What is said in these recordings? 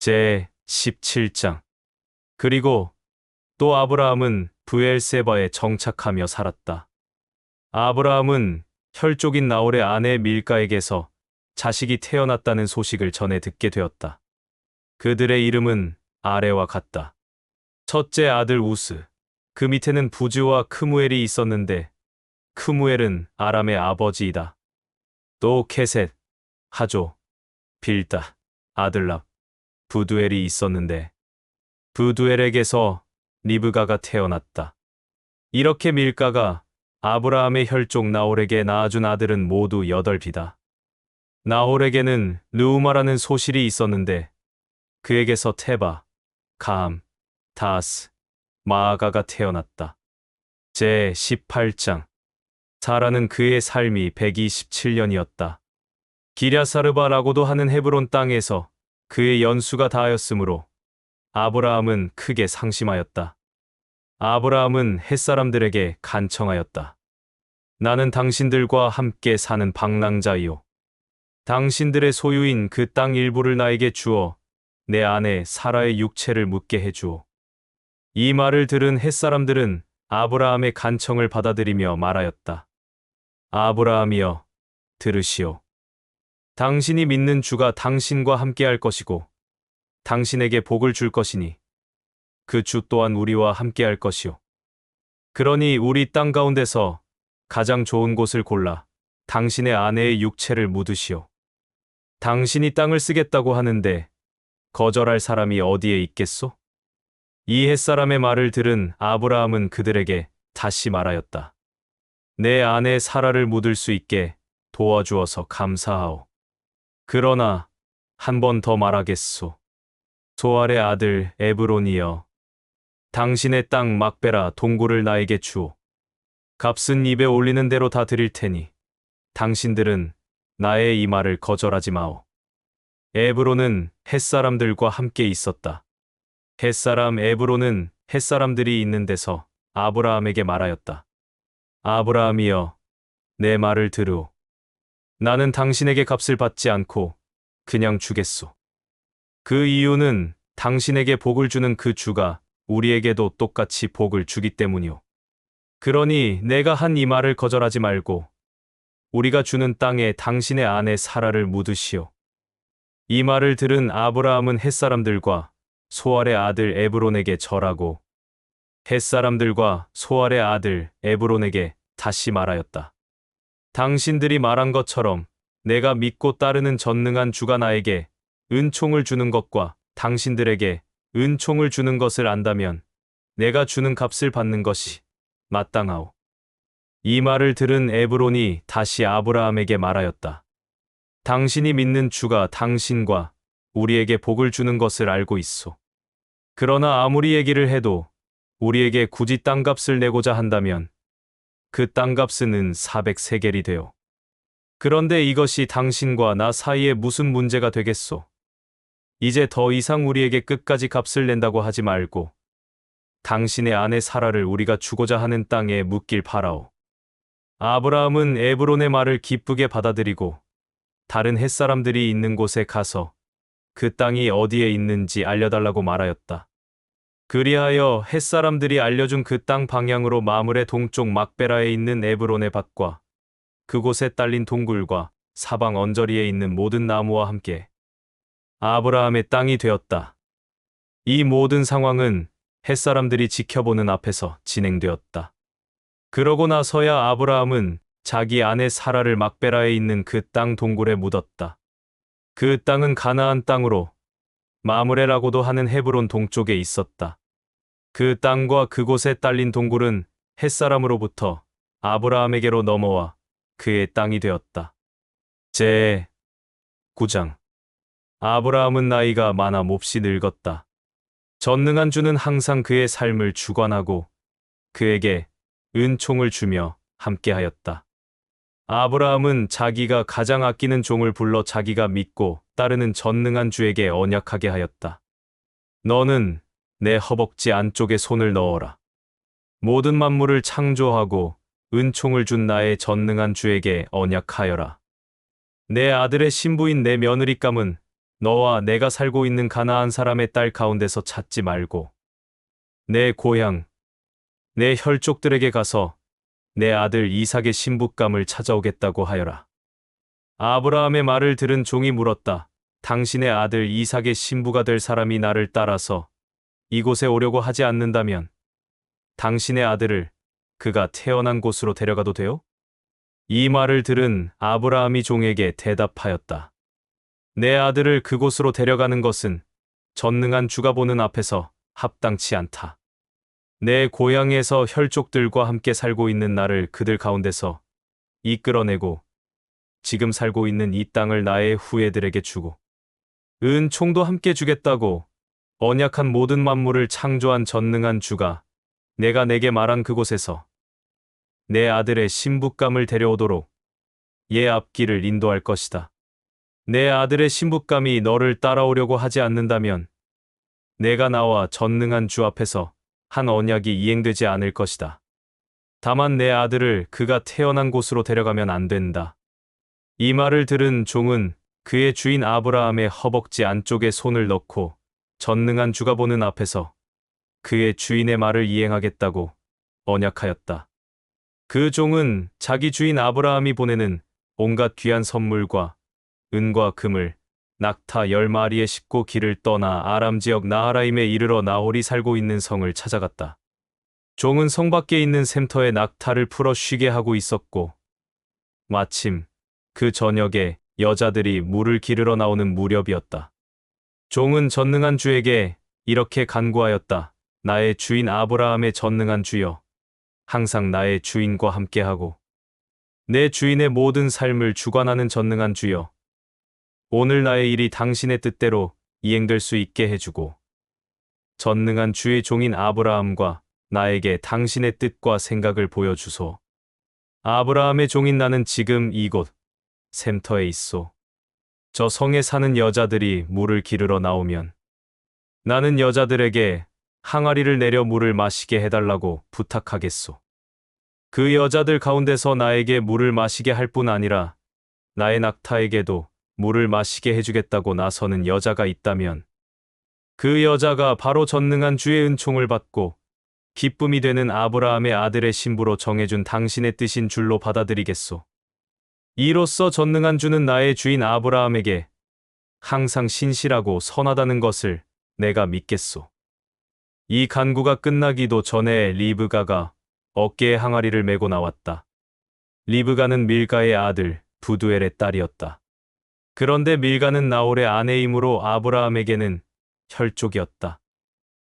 제 17장. 그리고 또 아브라함은 브엘세바에 정착하며 살았다. 아브라함은 혈족인 나홀의 아내 밀가에게서 자식이 태어났다는 소식을 전해 듣게 되었다. 그들의 이름은 아레와 같다. 첫째 아들 우스, 그 밑에는 부즈와 크무엘이 있었는데 크무엘은 아람의 아버지이다. 또 케셋, 하조, 빌다, 아들랍, 부두엘이 있었는데 부두엘에게서 리브가가 태어났다. 이렇게 밀가가 아브라함의 혈족 나홀에게 낳아준 아들은 모두 8이다. 나홀에게는 르우마라는 소실이 있었는데 그에게서 테바, 가함, 다스, 마아가가 태어났다. 제 18장. 사라는 그의 삶이 127년이었다. 기랴사르바라고도 하는 헤브론 땅에서 그의 연수가 다하였으므로 아브라함은 크게 상심하였다. 아브라함은 햇사람들에게 간청하였다. 나는 당신들과 함께 사는 방랑자이요. 당신들의 소유인 그 땅 일부를 나에게 주어 내 아내 사라의 육체를 묻게 해주오. 이 말을 들은 햇사람들은 아브라함의 간청을 받아들이며 말하였다. 아브라함이여, 들으시오. 당신이 믿는 주가 당신과 함께 할 것이고 당신에게 복을 줄 것이니 그 주 또한 우리와 함께 할 것이오. 그러니 우리 땅 가운데서 가장 좋은 곳을 골라 당신의 아내의 육체를 묻으시오. 당신이 땅을 쓰겠다고 하는데 거절할 사람이 어디에 있겠소? 이 햇사람의 말을 들은 아브라함은 그들에게 다시 말하였다. 내 아내 사라를 묻을 수 있게 도와주어서 감사하오. 그러나 한 번 더 말하겠소. 소알의 아들 에브론이여, 당신의 땅 막베라 동굴을 나에게 주오. 값은 입에 올리는 대로 다 드릴 테니 당신들은 나의 이 말을 거절하지 마오. 에브론은 햇사람들과 함께 있었다. 햇사람 에브론은 햇사람들이 있는 데서 아브라함에게 말하였다. 아브라함이여, 내 말을 들으오. 나는 당신에게 값을 받지 않고 그냥 주겠소. 그 이유는 당신에게 복을 주는 그 주가 우리에게도 똑같이 복을 주기 때문이오. 그러니 내가 한 이 말을 거절하지 말고 우리가 주는 땅에 당신의 아내 사라를 묻으시오. 이 말을 들은 아브라함은 햇사람들과 소알의 아들 에브론에게 절하고 햇사람들과 소알의 아들 에브론에게 다시 말하였다. 당신들이 말한 것처럼 내가 믿고 따르는 전능한 주가 나에게 은총을 주는 것과 당신들에게 은총을 주는 것을 안다면 내가 주는 값을 받는 것이 마땅하오. 이 말을 들은 에브론이 다시 아브라함에게 말하였다. 당신이 믿는 주가 당신과 우리에게 복을 주는 것을 알고 있소. 그러나 아무리 얘기를 해도 우리에게 굳이 땅값을 내고자 한다면 그 땅값은 400세겔이 되오. 그런데 이것이 당신과 나 사이에 무슨 문제가 되겠소? 이제 더 이상 우리에게 끝까지 값을 낸다고 하지 말고 당신의 아내 사라를 우리가 주고자 하는 땅에 묻길 바라오. 아브라함은 에브론의 말을 기쁘게 받아들이고 다른 햇사람들이 있는 곳에 가서 그 땅이 어디에 있는지 알려달라고 말하였다. 그리하여 햇사람들이 알려준 그 땅 방향으로 마므레 동쪽 막베라에 있는 에브론의 밭과 그곳에 딸린 동굴과 사방 언저리에 있는 모든 나무와 함께 아브라함의 땅이 되었다. 이 모든 상황은 햇사람들이 지켜보는 앞에서 진행되었다. 그러고 나서야 아브라함은 자기 아내 사라를 막베라에 있는 그 땅 동굴에 묻었다. 그 땅은 가나안 땅으로 마므레라고도 하는 헤브론 동쪽에 있었다. 그 땅과 그곳에 딸린 동굴은 햇사람으로부터 아브라함에게로 넘어와 그의 땅이 되었다. 제 9장. 아브라함은 나이가 많아 몹시 늙었다. 전능한 주는 항상 그의 삶을 주관하고 그에게 은총을 주며 함께하였다. 아브라함은 자기가 가장 아끼는 종을 불러 자기가 믿고 따르는 전능한 주에게 언약하게 하였다. 너는 내 허벅지 안쪽에 손을 넣어라. 모든 만물을 창조하고 은총을 준 나의 전능한 주에게 언약하여라. 내 아들의 신부인 내 며느리감은 너와 내가 살고 있는 가나안 사람의 딸 가운데서 찾지 말고 내 고향, 내 혈족들에게 가서 내 아들 이삭의 신부감을 찾아오겠다고 하여라. 아브라함의 말을 들은 종이 물었다. 당신의 아들 이삭의 신부가 될 사람이 나를 따라서 이곳에 오려고 하지 않는다면 당신의 아들을 그가 태어난 곳으로 데려가도 돼요? 이 말을 들은 아브라함이 종에게 대답하였다. 내 아들을 그곳으로 데려가는 것은 전능한 주가 보는 앞에서 합당치 않다. 내 고향에서 혈족들과 함께 살고 있는 나를 그들 가운데서 이끌어내고 지금 살고 있는 이 땅을 나의 후예들에게 주고 은총도 함께 주겠다고 언약한 모든 만물을 창조한 전능한 주가 내가 내게 말한 그곳에서 내 아들의 신부감을 데려오도록 얘 앞길을 인도할 것이다. 내 아들의 신부감이 너를 따라오려고 하지 않는다면 내가 나와 전능한 주 앞에서 한 언약이 이행되지 않을 것이다. 다만 내 아들을 그가 태어난 곳으로 데려가면 안 된다. 이 말을 들은 종은 그의 주인 아브라함의 허벅지 안쪽에 손을 넣고 전능한 주가 보는 앞에서 그의 주인의 말을 이행하겠다고 언약하였다. 그 종은 자기 주인 아브라함이 보내는 온갖 귀한 선물과 은과 금을 낙타 10마리에 싣고 길을 떠나 아람 지역 나하라임에 이르러 나홀이 살고 있는 성을 찾아갔다. 종은 성 밖에 있는 샘터에 낙타를 풀어 쉬게 하고 있었고 마침 그 저녁에 여자들이 물을 기르러 나오는 무렵이었다. 종은 전능한 주에게 이렇게 간구하였다. 나의 주인 아브라함의 전능한 주여, 항상 나의 주인과 함께하고 내 주인의 모든 삶을 주관하는 전능한 주여, 오늘 나의 일이 당신의 뜻대로 이행될 수 있게 해주고 전능한 주의 종인 아브라함과 나에게 당신의 뜻과 생각을 보여주소. 아브라함의 종인 나는 지금 이곳 샘터에 있소. 저 성에 사는 여자들이 물을 기르러 나오면 나는 여자들에게 항아리를 내려 물을 마시게 해달라고 부탁하겠소. 그 여자들 가운데서 나에게 물을 마시게 할 뿐 아니라 나의 낙타에게도 물을 마시게 해주겠다고 나서는 여자가 있다면 그 여자가 바로 전능한 주의 은총을 받고 기쁨이 되는 아브라함의 아들의 신부로 정해준 당신의 뜻인 줄로 받아들이겠소. 이로써 전능한 주는 나의 주인 아브라함에게 항상 신실하고 선하다는 것을 내가 믿겠소. 이 간구가 끝나기도 전에 리브가가 어깨에 항아리를 메고 나왔다. 리브가는 밀가의 아들 부두엘의 딸이었다. 그런데 밀가는 나홀의 아내이므로 아브라함에게는 혈족이었다.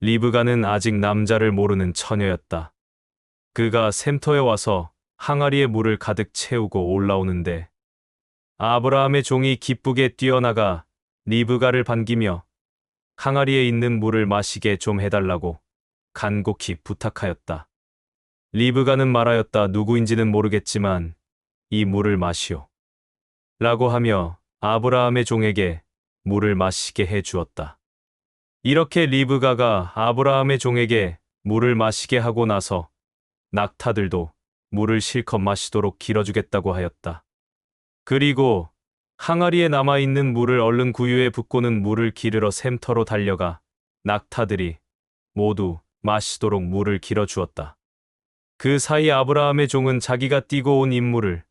리브가는 아직 남자를 모르는 처녀였다. 그가 샘터에 와서 항아리에 물을 가득 채우고 올라오는데 아브라함의 종이 기쁘게 뛰어나가 리브가를 반기며 항아리에 있는 물을 마시게 좀 해달라고 간곡히 부탁하였다. 리브가는 말하였다. 누구인지는 모르겠지만 이 물을 마시오. 라고 하며 아브라함의 종에게 물을 마시게 해 주었다. 이렇게 리브가가 아브라함의 종에게 물을 마시게 하고 나서 낙타들도 물을 실컷 마시도록 길어주겠다고 하였다. 그리고 항아리에 남아있는 물을 얼른 구유에 붓고는 물을 기르러 샘터로 달려가 낙타들이 모두 마시도록 물을 길어주었다. 그 사이 아브라함의 종은 자기가 띄고 온 임무를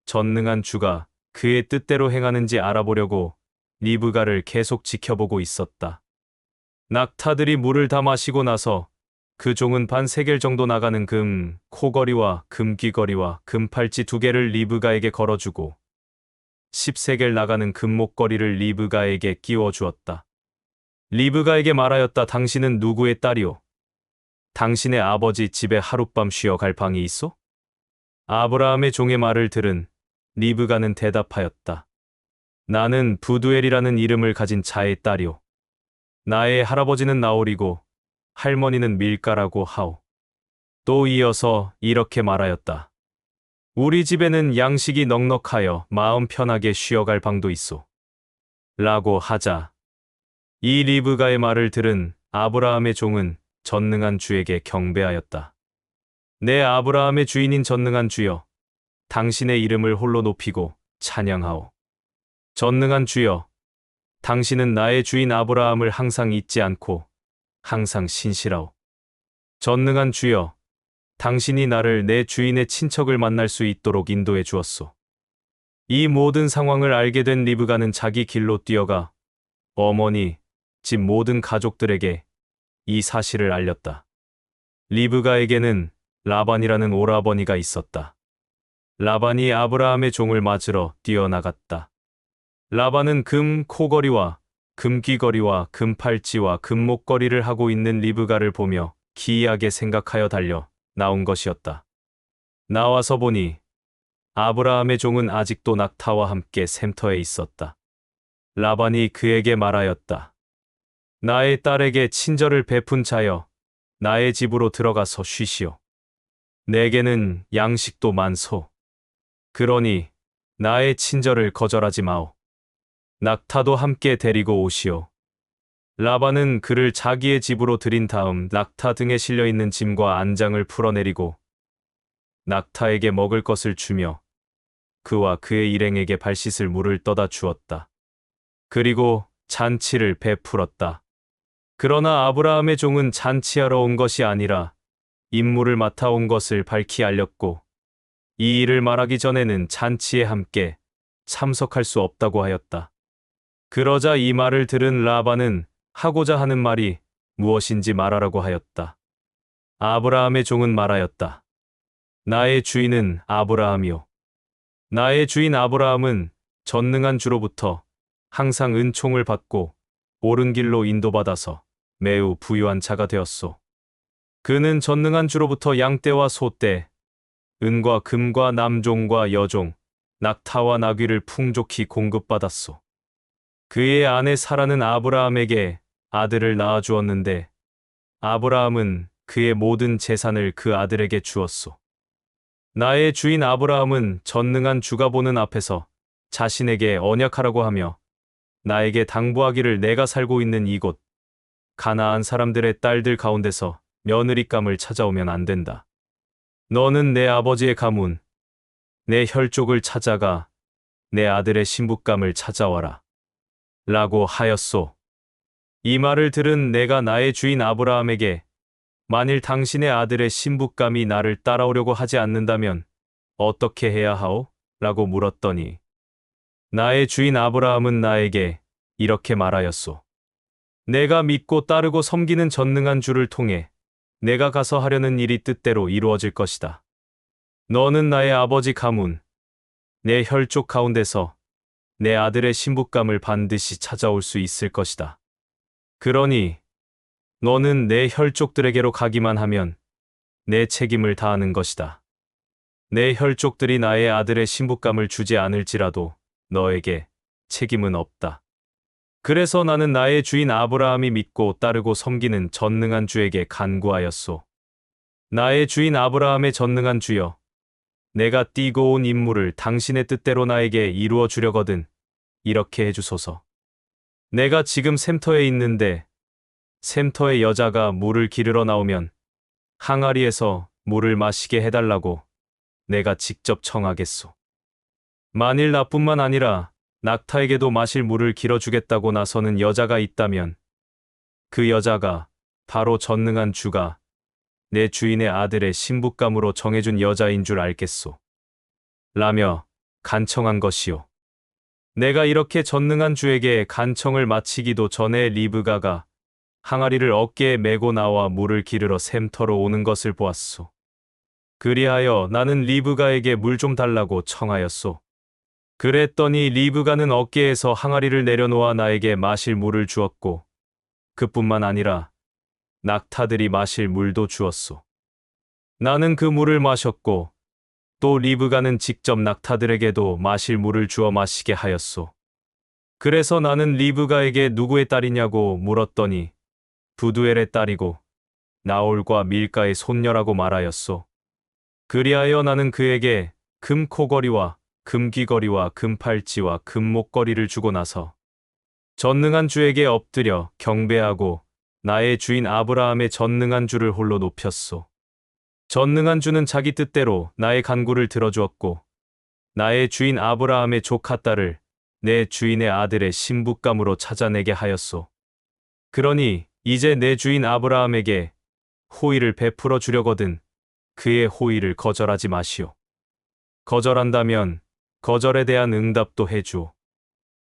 전능한 주가 그의 뜻대로 행하는지 알아보려고 리브가를 계속 지켜보고 있었다. 낙타들이 물을 다 마시고 나서 그 종은 반 세겔 정도 나가는 금 코걸이와 금 귀걸이와 금 팔찌 2개를 리브가에게 걸어주고 10세겔 나가는 금 목걸이를 리브가에게 끼워 주었다. 리브가에게 말하였다. 당신은 누구의 딸이오? 당신의 아버지 집에 하룻밤 쉬어 갈 방이 있소? 아브라함의 종의 말을 들은 리브가는 대답하였다. 나는 부두엘이라는 이름을 가진 자의 딸이오. 나의 할아버지는 나홀이고 할머니는 밀가라고 하오. 또 이어서 이렇게 말하였다. 우리 집에는 양식이 넉넉하여 마음 편하게 쉬어갈 방도 있소. 라고 하자 이 리브가의 말을 들은 아브라함의 종은 전능한 주에게 경배하였다. 내 아브라함의 주인인 전능한 주여, 당신의 이름을 홀로 높이고 찬양하오. 전능한 주여, 당신은 나의 주인 아브라함을 항상 잊지 않고 항상 신실하오. 전능한 주여, 당신이 나를 내 주인의 친척을 만날 수 있도록 인도해 주었소. 이 모든 상황을 알게 된 리브가는 자기 길로 뛰어가 어머니, 집 모든 가족들에게 이 사실을 알렸다. 리브가에게는 라반이라는 오라버니가 있었다. 라반이 아브라함의 종을 맞으러 뛰어나갔다. 라반은 금 코걸이와 금 귀걸이와 금 팔찌와 금 목걸이를 하고 있는 리브가를 보며 기이하게 생각하여 달려 나온 것이었다. 나와서 보니 아브라함의 종은 아직도 낙타와 함께 샘터에 있었다. 라반이 그에게 말하였다. 나의 딸에게 친절을 베푼 자여, 나의 집으로 들어가서 쉬시오. 내게는 양식도 많소. 그러니 나의 친절을 거절하지 마오. 낙타도 함께 데리고 오시오. 라반은 그를 자기의 집으로 들인 다음 낙타 등에 실려 있는 짐과 안장을 풀어내리고 낙타에게 먹을 것을 주며 그와 그의 일행에게 발 씻을 물을 떠다 주었다. 그리고 잔치를 베풀었다. 그러나 아브라함의 종은 잔치하러 온 것이 아니라 임무를 맡아 온 것을 밝히 알렸고 이 일을 말하기 전에는 잔치에 함께 참석할 수 없다고 하였다. 그러자 이 말을 들은 라반은 하고자 하는 말이 무엇인지 말하라고 하였다. 아브라함의 종은 말하였다. 나의 주인은 아브라함이요. 나의 주인 아브라함은 전능한 주로부터 항상 은총을 받고 옳은 길로 인도받아서 매우 부유한 자가 되었소. 그는 전능한 주로부터 양떼와 소떼, 은과 금과 남종과 여종, 낙타와 나귀를 풍족히 공급받았소. 그의 아내 사라는 아브라함에게 아들을 낳아 주었는데 아브라함은 그의 모든 재산을 그 아들에게 주었소. 나의 주인 아브라함은 전능한 주가 보는 앞에서 자신에게 언약하라고 하며 나에게 당부하기를 내가 살고 있는 이곳 가나안 사람들의 딸들 가운데서 며느리감을 찾아오면 안 된다. 너는 내 아버지의 가문, 내 혈족을 찾아가 내 아들의 신부감을 찾아와라. 라고 하였소. 이 말을 들은 내가 나의 주인 아브라함에게 만일 당신의 아들의 신부감이 나를 따라오려고 하지 않는다면 어떻게 해야 하오? 라고 물었더니 나의 주인 아브라함은 나에게 이렇게 말하였소. 내가 믿고 따르고 섬기는 전능한 주를 통해 내가 가서 하려는 일이 뜻대로 이루어질 것이다. 너는 나의 아버지 가문, 내 혈족 가운데서 내 아들의 신부감을 반드시 찾아올 수 있을 것이다. 그러니 너는 내 혈족들에게로 가기만 하면 내 책임을 다하는 것이다. 내 혈족들이 나의 아들의 신부감을 주지 않을지라도 너에게 책임은 없다. 그래서 나는 나의 주인 아브라함이 믿고 따르고 섬기는 전능한 주에게 간구하였소. 나의 주인 아브라함의 전능한 주여, 내가 띠고 온 임무를 당신의 뜻대로 나에게 이루어 주려거든 이렇게 해주소서. 내가 지금 샘터에 있는데 샘터의 여자가 물을 기르러 나오면 항아리에서 물을 마시게 해달라고 내가 직접 청하겠소. 만일 나뿐만 아니라 낙타에게도 마실 물을 길어주겠다고 나서는 여자가 있다면 그 여자가 바로 전능한 주가 내 주인의 아들의 신부감으로 정해준 여자인 줄 알겠소. 라며 간청한 것이요. 내가 이렇게 전능한 주에게 간청을 마치기도 전에 리브가가 항아리를 어깨에 메고 나와 물을 기르러 샘터로 오는 것을 보았소. 그리하여 나는 리브가에게 물 좀 달라고 청하였소. 그랬더니 리브가는 어깨에서 항아리를 내려놓아 나에게 마실 물을 주었고 그뿐만 아니라 낙타들이 마실 물도 주었소. 나는 그 물을 마셨고 또 리브가는 직접 낙타들에게도 마실 물을 주어 마시게 하였소. 그래서 나는 리브가에게 누구의 딸이냐고 물었더니 부두엘의 딸이고 나홀과 밀가의 손녀라고 말하였소. 그리하여 나는 그에게 금 코걸이와 금 귀걸이와 금 팔찌와 금 목걸이를 주고 나서 전능한 주에게 엎드려 경배하고 나의 주인 아브라함의 전능한 주를 홀로 높였소. 전능한 주는 자기 뜻대로 나의 간구를 들어주었고 나의 주인 아브라함의 조카 딸을 내 주인의 아들의 신부감으로 찾아내게 하였소. 그러니 이제 내 주인 아브라함에게 호의를 베풀어 주려거든 그의 호의를 거절하지 마시오. 거절한다면 거절에 대한 응답도 해주오.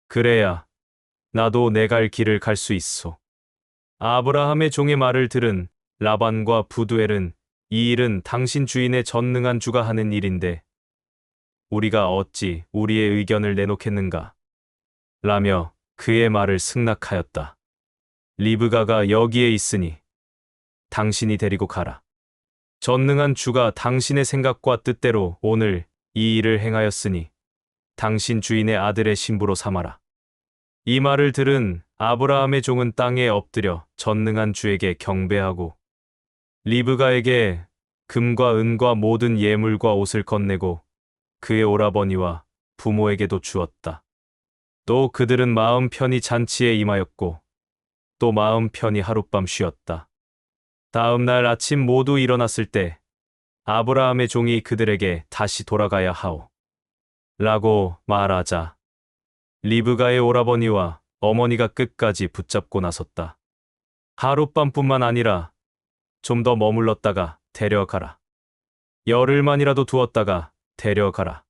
그래야 나도 내 갈 길을 갈 수 있소. 아브라함의 종의 말을 들은 라반과 부두엘은 이 일은 당신 주인의 전능한 주가 하는 일인데 우리가 어찌 우리의 의견을 내놓겠는가? 라며 그의 말을 승낙하였다. 리브가가 여기에 있으니 당신이 데리고 가라. 전능한 주가 당신의 생각과 뜻대로 오늘 이 일을 행하였으니 당신 주인의 아들의 신부로 삼아라. 이 말을 들은 아브라함의 종은 땅에 엎드려 전능한 주에게 경배하고 리브가에게 금과 은과 모든 예물과 옷을 건네고 그의 오라버니와 부모에게도 주었다. 또 그들은 마음 편히 잔치에 임하였고 또 마음 편히 하룻밤 쉬었다. 다음 날 아침 모두 일어났을 때 아브라함의 종이 그들에게 다시 돌아가야 하오. 라고 말하자 리브가의 오라버니와 어머니가 끝까지 붙잡고 나섰다. 하룻밤뿐만 아니라 좀 더 머물렀다가 데려가라. 열흘만이라도 두었다가 데려가라.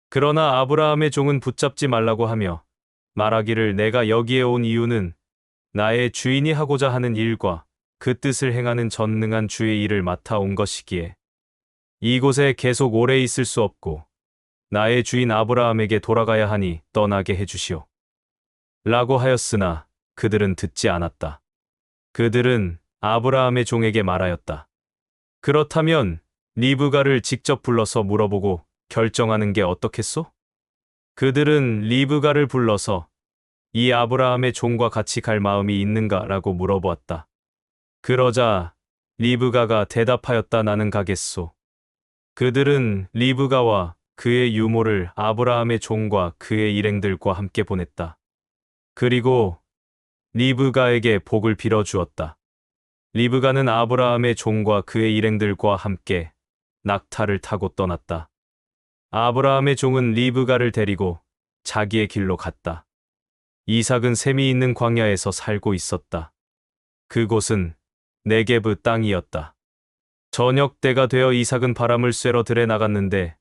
그러나 아브라함의 종은 붙잡지 말라고 하며 말하기를 내가 여기에 온 이유는 나의 주인이 하고자 하는 일과 그 뜻을 행하는 전능한 주의 일을 맡아온 것이기에 이곳에 계속 오래 있을 수 없고 나의 주인 아브라함에게 돌아가야 하니 떠나게 해주시오. 라고 하였으나 그들은 듣지 않았다. 그들은 아브라함의 종에게 말하였다. 그렇다면 리브가를 직접 불러서 물어보고 결정하는 게 어떻겠소? 그들은 리브가를 불러서 이 아브라함의 종과 같이 갈 마음이 있는가? 라고 물어보았다. 그러자 리브가가 대답하였다. 나는 가겠소. 그들은 리브가와 그의 유모를 아브라함의 종과 그의 일행들과 함께 보냈다. 그리고 리브가에게 복을 빌어주었다. 리브가는 아브라함의 종과 그의 일행들과 함께 낙타를 타고 떠났다. 아브라함의 종은 리브가를 데리고 자기의 길로 갔다. 이삭은 샘이 있는 광야에서 살고 있었다. 그곳은 네게브 땅이었다. 저녁 때가 되어 이삭은 바람을 쐬러 들에 나갔는데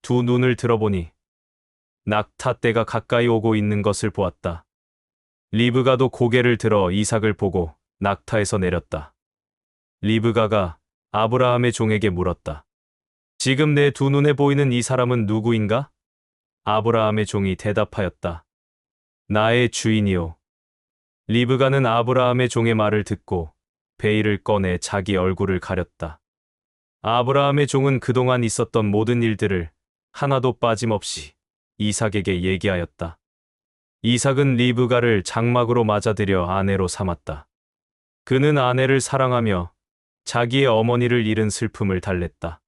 두 눈을 들어보니 낙타떼가 가까이 오고 있는 것을 보았다. 리브가도 고개를 들어 이삭을 보고 낙타에서 내렸다. 리브가가 아브라함의 종에게 물었다. 지금 내 두 눈에 보이는 이 사람은 누구인가? 아브라함의 종이 대답하였다. 나의 주인이요. 리브가는 아브라함의 종의 말을 듣고 베일을 꺼내 자기 얼굴을 가렸다. 아브라함의 종은 그동안 있었던 모든 일들을 하나도 빠짐없이 이삭에게 얘기하였다. 이삭은 리브가를 장막으로 맞아들여 아내로 삼았다. 그는 아내를 사랑하며 자기의 어머니를 잃은 슬픔을 달랬다.